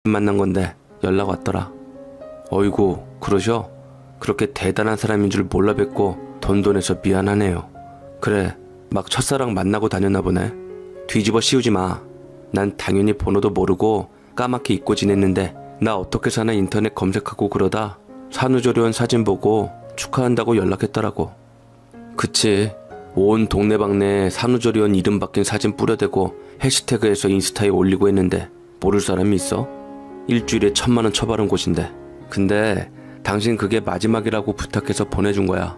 만난 건데 연락 왔더라. 어이구 그러셔? 그렇게 대단한 사람인 줄 몰라 뵙고 돈 내서 미안하네요. 그래 막 첫사랑 만나고 다녔나 보네. 뒤집어 씌우지 마. 난 당연히 번호도 모르고 까맣게 잊고 지냈는데 나 어떻게 사나 인터넷 검색하고 그러다 산후조리원 사진 보고 축하한다고 연락했더라고. 그치, 온 동네방네 산후조리원 이름 바뀐 사진 뿌려대고 해시태그해서 인스타에 올리고 했는데 모를 사람이 있어? 일주일에 1,000만 원 처바른 곳인데. 근데 당신 그게 마지막이라고 부탁해서 보내준 거야.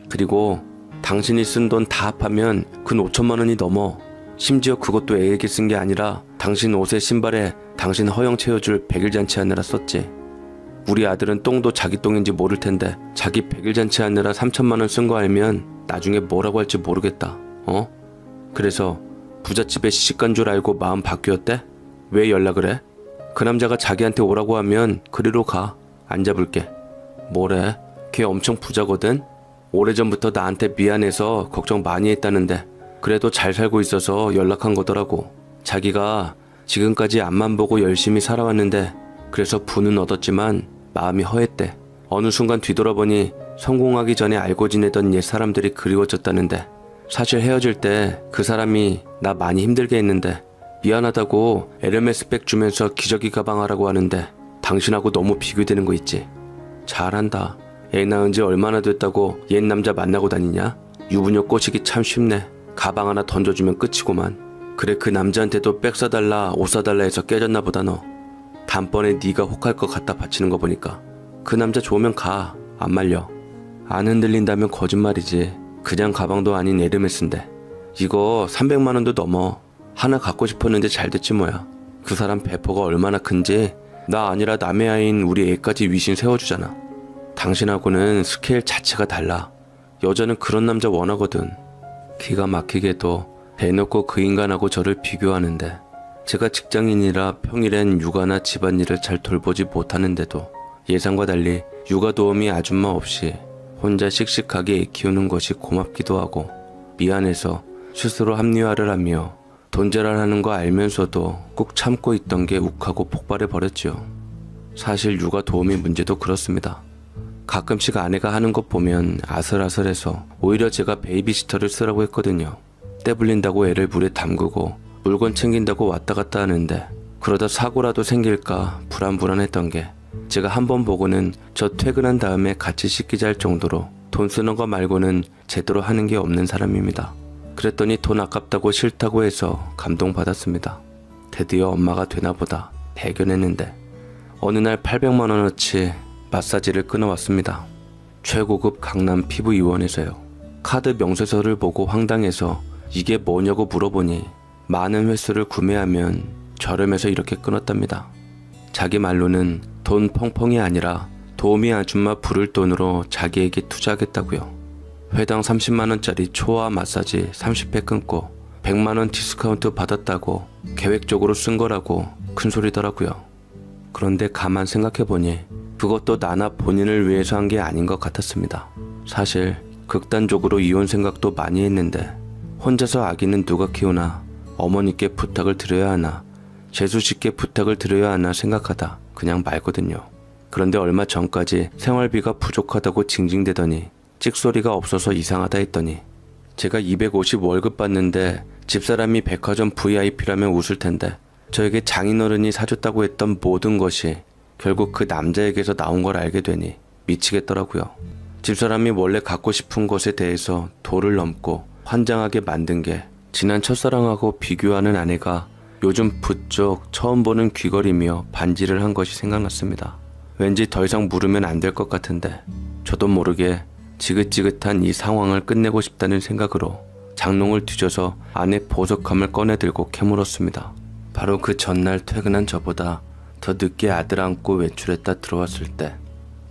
그리고 당신이 쓴 돈 다 합하면 근 5천만 원이 넘어. 심지어 그것도 애에게 쓴 게 아니라 당신 옷에 신발에 당신 허영 채워줄 백일 잔치 하느라 썼지. 우리 아들은 똥도 자기 똥인지 모를 텐데 자기 백일 잔치 하느라 3천만 원 쓴 거 알면 나중에 뭐라고 할지 모르겠다. 어? 그래서 부잣집에 시집간 줄 알고 마음 바뀌었대? 왜 연락을 해? 그 남자가 자기한테 오라고 하면 그리로 가. 안 잡을게. 뭐래? 걔 엄청 부자거든? 오래전부터 나한테 미안해서 걱정 많이 했다는데 그래도 잘 살고 있어서 연락한 거더라고. 자기가 지금까지 앞만 보고 열심히 살아왔는데 그래서 부는 얻었지만 마음이 허했대. 어느 순간 뒤돌아보니 성공하기 전에 알고 지내던 옛 사람들이 그리워졌다는데 사실 헤어질 때 그 사람이 나 많이 힘들게 했는데 미안하다고 에르메스 백 주면서 기저귀 가방 하라고 하는데 당신하고 너무 비교되는 거 있지. 잘한다. 애 낳은 지 얼마나 됐다고 옛 남자 만나고 다니냐? 유부녀 꼬시기 참 쉽네. 가방 하나 던져주면 끝이고만. 그래 그 남자한테도 백 사달라 옷 사달라 해서 깨졌나 보다 너. 단번에 네가 혹할 것 갖다 바치는 거 보니까. 그 남자 좋으면 가. 안 말려. 안 흔들린다면 거짓말이지. 그냥 가방도 아닌 에르메스인데. 이거 300만 원도 넘어. 하나 갖고 싶었는데 잘 됐지 뭐야. 그 사람 배포가 얼마나 큰지 나 아니라 남의 아이인 우리 애까지 위신 세워주잖아. 당신하고는 스케일 자체가 달라. 여자는 그런 남자 원하거든. 기가 막히게도 대놓고 그 인간하고 저를 비교하는데 제가 직장인이라 평일엔 육아나 집안일을 잘 돌보지 못하는데도 예상과 달리 육아 도우미 아줌마 없이 혼자 씩씩하게 애 키우는 것이 고맙기도 하고 미안해서 스스로 합리화를 하며 돈재랄하는 거 알면서도 꾹 참고 있던 게 욱하고 폭발해버렸죠. 사실 육아 도우미 문제도 그렇습니다. 가끔씩 아내가 하는 것 보면 아슬아슬해서 오히려 제가 베이비시터를 쓰라고 했거든요. 때 불린다고 애를 물에 담그고 물건 챙긴다고 왔다 갔다 하는데 그러다 사고라도 생길까 불안했던 게 제가 한 번 보고는 저 퇴근한 다음에 같이 씻기자 할 정도로 돈 쓰는 거 말고는 제대로 하는 게 없는 사람입니다. 그랬더니 돈 아깝다고 싫다고 해서 감동받았습니다. 드디어 엄마가 되나보다 대견했는데 어느 날 800만 원어치 마사지를 끊어왔습니다. 최고급 강남 피부이원에서요. 카드 명세서를 보고 황당해서 이게 뭐냐고 물어보니 많은 횟수를 구매하면 저렴해서 이렇게 끊었답니다. 자기 말로는 돈 펑펑이 아니라 도우미 아줌마 부를 돈으로 자기에게 투자하겠다고요. 회당 30만원짜리 초아 마사지 30회 끊고 100만원 디스카운트 받았다고 계획적으로 쓴 거라고 큰소리더라고요. 그런데 가만 생각해보니 그것도 나나 본인을 위해서 한 게 아닌 것 같았습니다. 사실 극단적으로 이혼 생각도 많이 했는데 혼자서 아기는 누가 키우나 어머니께 부탁을 드려야 하나 재수 씨께 부탁을 드려야 하나 생각하다 그냥 말거든요. 그런데 얼마 전까지 생활비가 부족하다고 징징대더니 찍소리가 없어서 이상하다 했더니 제가 250 월급 받는데 집사람이 백화점 VIP라면 웃을 텐데 저에게 장인어른이 사줬다고 했던 모든 것이 결국 그 남자에게서 나온 걸 알게 되니 미치겠더라고요. 집사람이 원래 갖고 싶은 것에 대해서 도를 넘고 환장하게 만든 게 지난 첫사랑하고 비교하는 아내가 요즘 부쩍 처음 보는 귀걸이며 반지를 한 것이 생각났습니다. 왠지 더 이상 물으면 안 될 것 같은데 저도 모르게 지긋지긋한 이 상황을 끝내고 싶다는 생각으로 장롱을 뒤져서 아내 보석함을 꺼내들고 캐물었습니다. 바로 그 전날 퇴근한 저보다 더 늦게 아들 안고 외출했다 들어왔을 때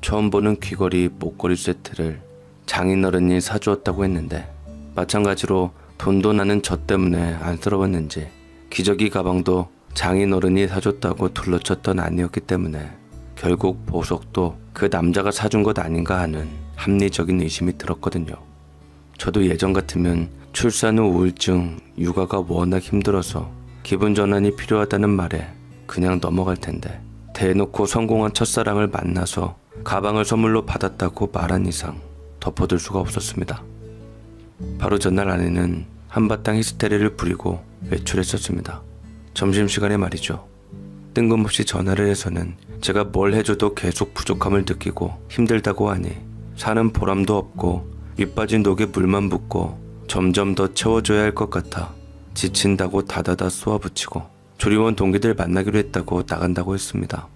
처음 보는 귀걸이 목걸이 세트를 장인어른이 사주었다고 했는데 마찬가지로 돈도 나는 저 때문에 안쓰러웠는지 기저귀 가방도 장인어른이 사줬다고 둘러쳤던 아내였기 때문에 결국 보석도 그 남자가 사준 것 아닌가 하는 합리적인 의심이 들었거든요. 저도 예전 같으면 출산 후 우울증, 육아가 워낙 힘들어서 기분 전환이 필요하다는 말에 그냥 넘어갈 텐데 대놓고 성공한 첫사랑을 만나서 가방을 선물로 받았다고 말한 이상 덮어둘 수가 없었습니다. 바로 전날 아내는 한바탕 히스테리를 부리고 외출했었습니다. 점심시간에 말이죠. 뜬금없이 전화를 해서는 제가 뭘 해줘도 계속 부족함을 느끼고 힘들다고 하니 사는 보람도 없고 윗빠진 독에 물만 붓고 점점 더 채워줘야 할 것 같아 지친다고 다다다 쏘아붙이고 조리원 동기들 만나기로 했다고 나간다고 했습니다.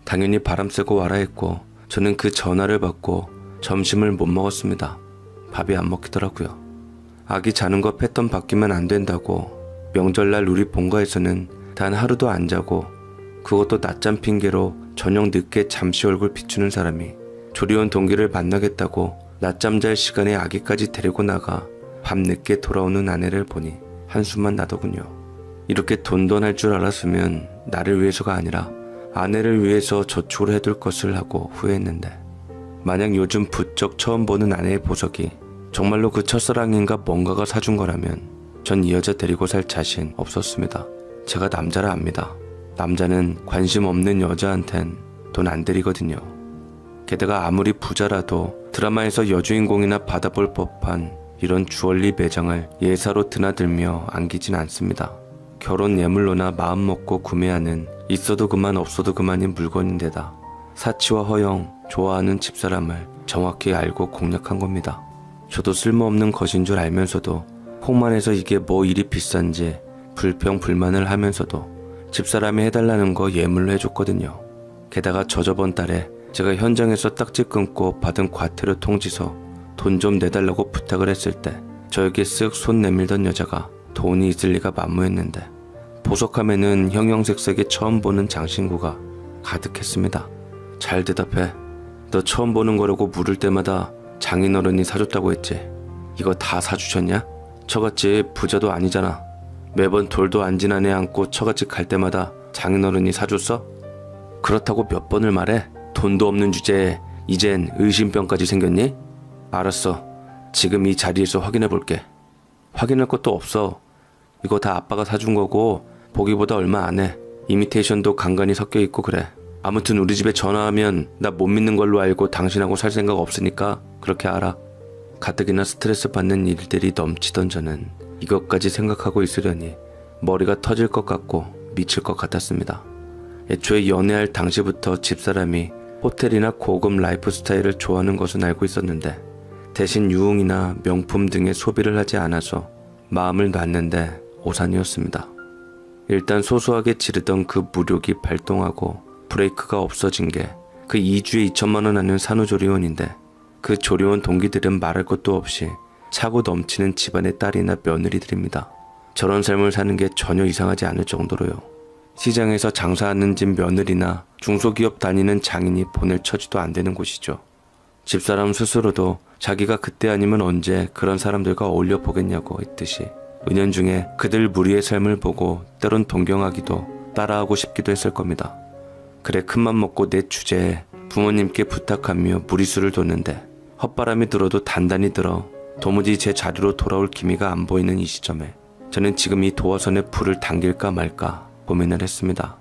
당연히 바람 쐬고 와라 했고 저는 그 전화를 받고 점심을 못 먹었습니다. 밥이 안 먹히더라고요. 아기 자는 거 패턴 바뀌면 안 된다고 명절날 우리 본가에서는 단 하루도 안 자고 그것도 낮잠 핑계로 저녁 늦게 잠시 얼굴 비추는 사람이 조리원 동기를 만나겠다고 낮잠 잘 시간에 아기까지 데리고 나가 밤늦게 돌아오는 아내를 보니 한숨만 나더군요. 이렇게 돈돈할 줄 알았으면 나를 위해서가 아니라 아내를 위해서 저축을 해둘 것을 하고 후회했는데 만약 요즘 부쩍 처음 보는 아내의 보석이 정말로 그 첫사랑인가 뭔가가 사준 거라면 전 이 여자 데리고 살 자신 없었습니다. 제가 남자를 압니다. 남자는 관심 없는 여자한텐 돈 안 들이거든요. 게다가 아무리 부자라도 드라마에서 여주인공이나 받아볼 법한 이런 주얼리 매장을 예사로 드나들며 안기진 않습니다. 결혼 예물로나 마음 먹고 구매하는 있어도 그만 없어도 그만인 물건인데다 사치와 허영, 좋아하는 집사람을 정확히 알고 공략한 겁니다. 저도 쓸모없는 것인 줄 알면서도 폭만해서 이게 뭐 이리 비싼지 불평불만을 하면서도 집사람이 해달라는 거 예물로 해줬거든요. 게다가 저번 달에 제가 현장에서 딱지 끊고 받은 과태료 통지서 돈 좀 내달라고 부탁을 했을 때 저에게 쓱 손 내밀던 여자가 돈이 있을 리가 만무했는데 보석함에는 형형색색의 처음 보는 장신구가 가득했습니다. 잘 대답해. 너 처음 보는 거라고 물을 때마다 장인어른이 사줬다고 했지. 이거 다 사주셨냐? 처갓집 부자도 아니잖아. 매번 돌도 안 지난 애 안고 처갓집 갈 때마다 장인어른이 사줬어? 그렇다고 몇 번을 말해? 돈도 없는 주제에 이젠 의심병까지 생겼니? 알았어. 지금 이 자리에서 확인해 볼게. 확인할 것도 없어. 이거 다 아빠가 사준 거고 보기보다 얼마 안 해. 이미테이션도 간간히 섞여 있고 그래. 아무튼 우리 집에 전화하면 나 못 믿는 걸로 알고 당신하고 살 생각 없으니까 그렇게 알아. 가뜩이나 스트레스 받는 일들이 넘치던 저는 이것까지 생각하고 있으려니 머리가 터질 것 같고 미칠 것 같았습니다. 애초에 연애할 당시부터 집사람이 호텔이나 고급 라이프 스타일을 좋아하는 것은 알고 있었는데 대신 유흥이나 명품 등의 소비를 하지 않아서 마음을 놨는데 오산이었습니다. 일단 소소하게 지르던 그 무력이 발동하고 브레이크가 없어진 게 그 2주에 2천만 원 하는 산후조리원인데 그 조리원 동기들은 말할 것도 없이 차고 넘치는 집안의 딸이나 며느리들입니다. 저런 삶을 사는 게 전혀 이상하지 않을 정도로요. 시장에서 장사하는 집 며느리나 중소기업 다니는 장인이 보낼 처지도 안 되는 곳이죠. 집사람 스스로도 자기가 그때 아니면 언제 그런 사람들과 어울려 보겠냐고 했듯이 은연중에 그들 무리의 삶을 보고 때론 동경하기도 따라하고 싶기도 했을 겁니다. 그래 큰맘 먹고 내 주제에 부모님께 부탁하며 무리수를 뒀는데 헛바람이 들어도 단단히 들어 도무지 제 자리로 돌아올 기미가 안 보이는 이 시점에 저는 지금 이 도화선에 불을 당길까 말까 고민을 했습니다.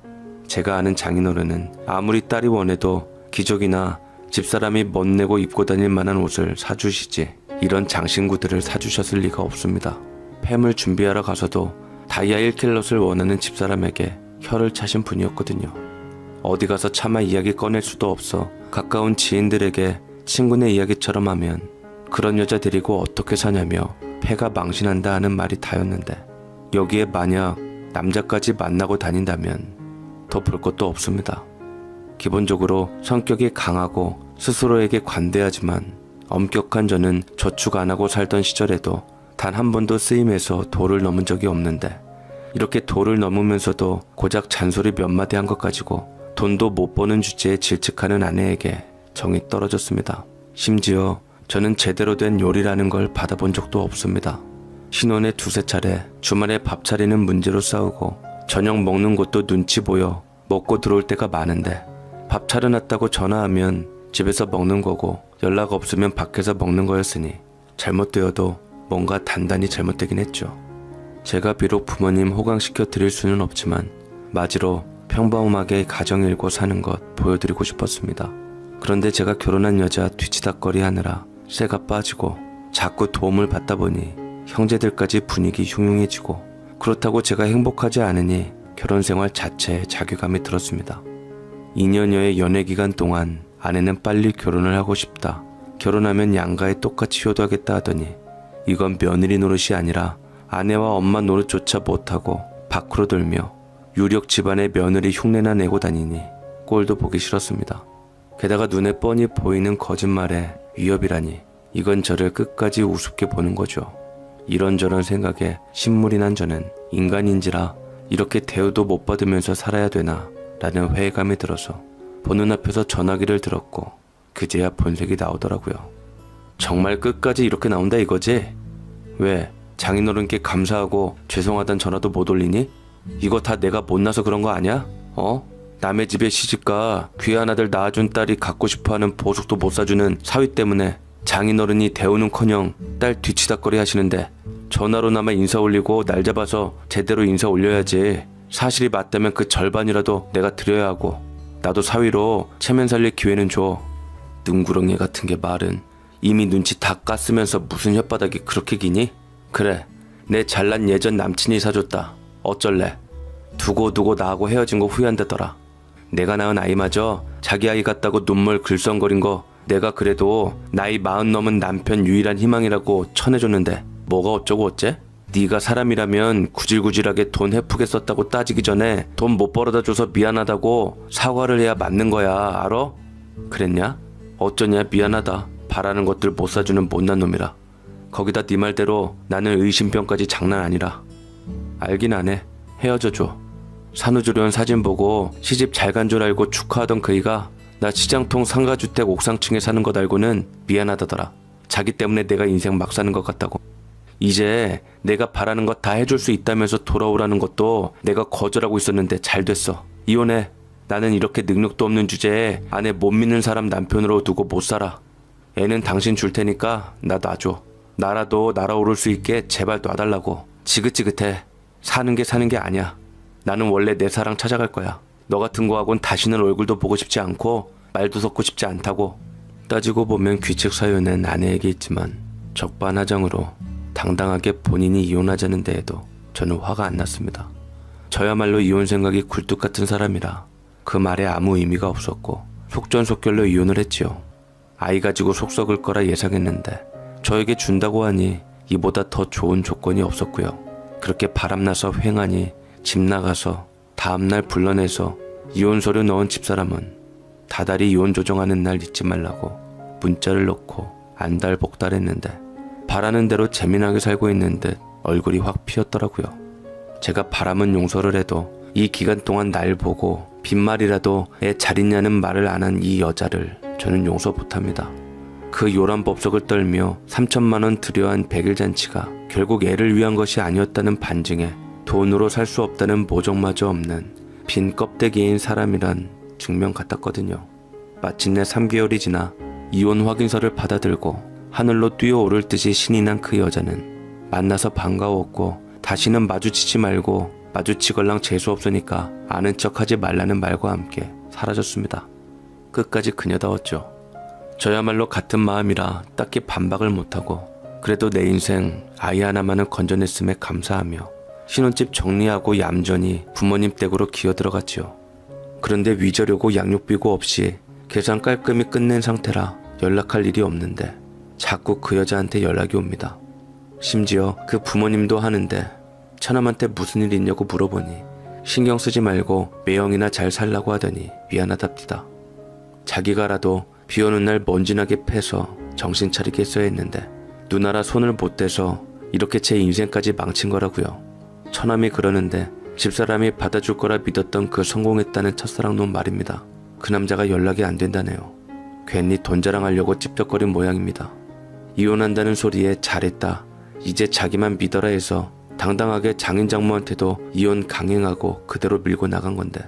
제가 아는 장인어른은 아무리 딸이 원해도 기저귀나 집사람이 멋내고 입고 다닐 만한 옷을 사주시지 이런 장신구들을 사주셨을 리가 없습니다. 팸을 준비하러 가서도 다이아 1킬럿을 원하는 집사람에게 혀를 차신 분이었거든요. 어디 가서 차마 이야기 꺼낼 수도 없어 가까운 지인들에게 친구네 이야기처럼 하면 그런 여자 데리고 어떻게 사냐며 폐가 망신한다 하는 말이 다였는데 여기에 만약 남자까지 만나고 다닌다면 더 볼 것도 없습니다. 기본적으로 성격이 강하고 스스로에게 관대하지만 엄격한 저는 저축 안 하고 살던 시절에도 단 한 번도 쓰임해서 도를 넘은 적이 없는데 이렇게 도를 넘으면서도 고작 잔소리 몇 마디 한 것 가지고 돈도 못 버는 주제에 질책하는 아내에게 정이 떨어졌습니다. 심지어 저는 제대로 된 요리라는 걸 받아본 적도 없습니다. 신혼에 두세 차례 주말에 밥 차리는 문제로 싸우고 저녁 먹는 것도 눈치 보여 먹고 들어올 때가 많은데 밥 차려놨다고 전화하면 집에서 먹는 거고 연락 없으면 밖에서 먹는 거였으니 잘못되어도 뭔가 단단히 잘못되긴 했죠. 제가 비록 부모님 호강시켜 드릴 수는 없지만 마지로 평범하게 가정 일고 사는 것 보여드리고 싶었습니다. 그런데 제가 결혼한 여자 뒤치다꺼리 하느라 쇠가 빠지고 자꾸 도움을 받다 보니 형제들까지 분위기 흉흉해지고, 그렇다고 제가 행복하지 않으니 결혼 생활 자체에 자괴감이 들었습니다. 2년여의 연애 기간 동안 아내는 빨리 결혼을 하고 싶다, 결혼하면 양가에 똑같이 효도하겠다 하더니 이건 며느리 노릇이 아니라 아내와 엄마 노릇조차 못하고 밖으로 돌며 유력 집안의 며느리 흉내나 내고 다니니 꼴도 보기 싫었습니다. 게다가 눈에 뻔히 보이는 거짓말에 위협이라니 이건 저를 끝까지 우습게 보는 거죠. 이런저런 생각에 신물이 난 저는 인간인지라 이렇게 대우도 못 받으면서 살아야 되나 라는 회의감이 들어서 보는 앞에서 전화기를 들었고 그제야 본색이 나오더라고요. 정말 끝까지 이렇게 나온다 이거지? 왜 장인어른께 감사하고 죄송하단 전화도 못 올리니? 이거 다 내가 못나서 그런 거 아니야? 남의 집에 시집가 귀한 아들 낳아준 딸이 갖고 싶어하는 보석도 못 사주는 사위 때문에 장인어른이 대우는커녕 딸 뒤치다꺼리 하시는데 전화로나마 인사 올리고 날 잡아서 제대로 인사 올려야지. 사실이 맞다면 그 절반이라도 내가 드려야 하고 나도 사위로 체면 살릴 기회는 줘. 능구렁이 같은 게 말은 이미 눈치 다 깠으면서 무슨 혓바닥이 그렇게 기니? 그래, 내 잘난 예전 남친이 사줬다. 어쩔래? 두고 나하고 헤어진 거 후회한다더라. 내가 낳은 아이마저 자기 아이 같다고 눈물 글썽거린 거 내가 그래도 나이 40 넘은 남편 유일한 희망이라고 천해줬는데 뭐가 어쩌고 어째? 네가 사람이라면 구질구질하게 돈 헤프게 썼다고 따지기 전에 돈 못 벌어다 줘서 미안하다고 사과를 해야 맞는 거야, 알아? 그랬냐? 어쩌냐, 미안하다. 바라는 것들 못 사주는 못난 놈이라. 거기다 네 말대로 나는 의심병까지 장난 아니라. 알긴 안 해. 헤어져줘. 산후조리원 사진 보고 시집 잘 간 줄 알고 축하하던 그이가 나 시장통 상가주택 옥상층에 사는 것 알고는 미안하다더라. 자기 때문에 내가 인생 막 사는 것 같다고. 이제 내가 바라는 것 다 해줄 수 있다면서 돌아오라는 것도 내가 거절하고 있었는데 잘 됐어. 이혼해. 나는 이렇게 능력도 없는 주제에 아내 못 믿는 사람 남편으로 두고 못 살아. 애는 당신 줄 테니까 나 놔줘. 나라도 날아오를 수 있게 제발 놔달라고. 지긋지긋해. 사는 게 아니야. 나는 원래 내 사랑 찾아갈 거야. 너 같은 거하고는 다시는 얼굴도 보고 싶지 않고 말도 섞고 싶지 않다고. 따지고 보면 귀책 사유는 아내에게 있지만 적반하장으로 당당하게 본인이 이혼하자는 데에도 저는 화가 안 났습니다. 저야말로 이혼 생각이 굴뚝 같은 사람이라 그 말에 아무 의미가 없었고 속전속결로 이혼을 했지요. 아이 가지고 속 썩을 거라 예상했는데 저에게 준다고 하니 이보다 더 좋은 조건이 없었고요. 그렇게 바람나서 횡하니 집 나가서 다음날 불러내서 이혼 서류 넣은 집사람은 다달이 이혼 조정하는 날 잊지 말라고 문자를 넣고 안달복달했는데 바라는 대로 재미나게 살고 있는 듯 얼굴이 확 피었더라고요. 제가 바람은 용서를 해도 이 기간 동안 날 보고 빈말이라도 애 잘 있냐는 말을 안 한 이 여자를 저는 용서 못합니다. 그 요란 법석을 떨며 3천만 원 들여한 백일잔치가 결국 애를 위한 것이 아니었다는 반증에 돈으로 살 수 없다는 모종마저 없는 빈 껍데기인 사람이란 증명 같았거든요. 마침내 3개월이 지나 이혼 확인서를 받아들고 하늘로 뛰어오를 듯이 신이 난 그 여자는 만나서 반가웠고 다시는 마주치지 말고 마주치걸랑 재수없으니까 아는 척하지 말라는 말과 함께 사라졌습니다. 끝까지 그녀다웠죠. 저야말로 같은 마음이라 딱히 반박을 못하고 그래도 내 인생 아이 하나만은 건져냈음에 감사하며 신혼집 정리하고 얌전히 부모님 댁으로 기어들어갔지요. 그런데 위자료고 양육비고 없이 계산 깔끔히 끝낸 상태라 연락할 일이 없는데 자꾸 그 여자한테 연락이 옵니다. 심지어 그 부모님도 하는데 처남한테 무슨 일 있냐고 물어보니 신경 쓰지 말고 매형이나 잘 살라고 하더니 미안하답니다. 자기가라도 비오는 날 먼지나게 패서 정신 차리게 했어야 했는데 누나라 손을 못 대서 이렇게 제 인생까지 망친 거라고요. 처남이 그러는데 집사람이 받아줄 거라 믿었던 그 성공했다는 첫사랑 놈 말입니다. 그 남자가 연락이 안 된다네요. 괜히 돈 자랑하려고 찝쩍거린 모양입니다. 이혼한다는 소리에 잘했다, 이제 자기만 믿어라 해서 당당하게 장인장모한테도 이혼 강행하고 그대로 밀고 나간 건데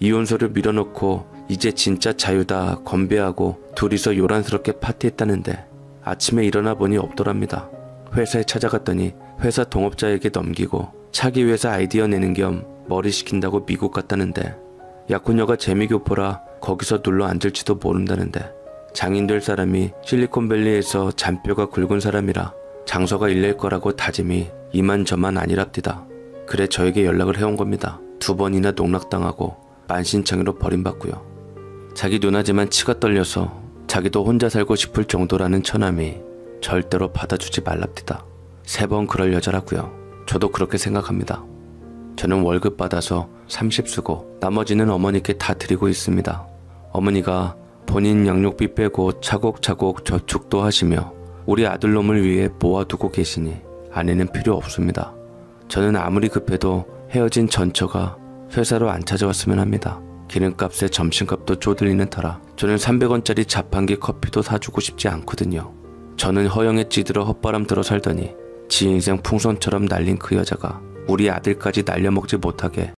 이혼 서류 밀어놓고 이제 진짜 자유다 건배하고 둘이서 요란스럽게 파티했다는데 아침에 일어나 보니 없더랍니다. 회사에 찾아갔더니 회사 동업자에게 넘기고 차기 회사 아이디어 내는 겸 머리 식힌다고 미국 갔다는데 약혼녀가 재미교포라 거기서 눌러 앉을지도 모른다는데 장인 될 사람이 실리콘밸리에서 잔뼈가 굵은 사람이라 장서가 일낼 거라고 다짐이 이만저만 아니랍디다. 그래 저에게 연락을 해온 겁니다. 2번이나 농락당하고 만신창이로 버림받고요. 자기 누나지만 치가 떨려서 자기도 혼자 살고 싶을 정도라는 처남이 절대로 받아주지 말랍디다. 3번 그럴 여자라고요. 저도 그렇게 생각합니다. 저는 월급 받아서 30 쓰고 나머지는 어머니께 다 드리고 있습니다. 어머니가 본인 양육비 빼고 차곡차곡 저축도 하시며 우리 아들놈을 위해 모아두고 계시니 아내는 필요 없습니다. 저는 아무리 급해도 헤어진 전처가 회사로 안 찾아왔으면 합니다. 기름값에 점심값도 쪼들리는 터라 저는 300원짜리 자판기 커피도 사주고 싶지 않거든요. 저는 허영에 찌들어 헛바람 들어 살더니 지 인생 풍선처럼 날린 그 여자가 우리 아들까지 날려먹지 못하게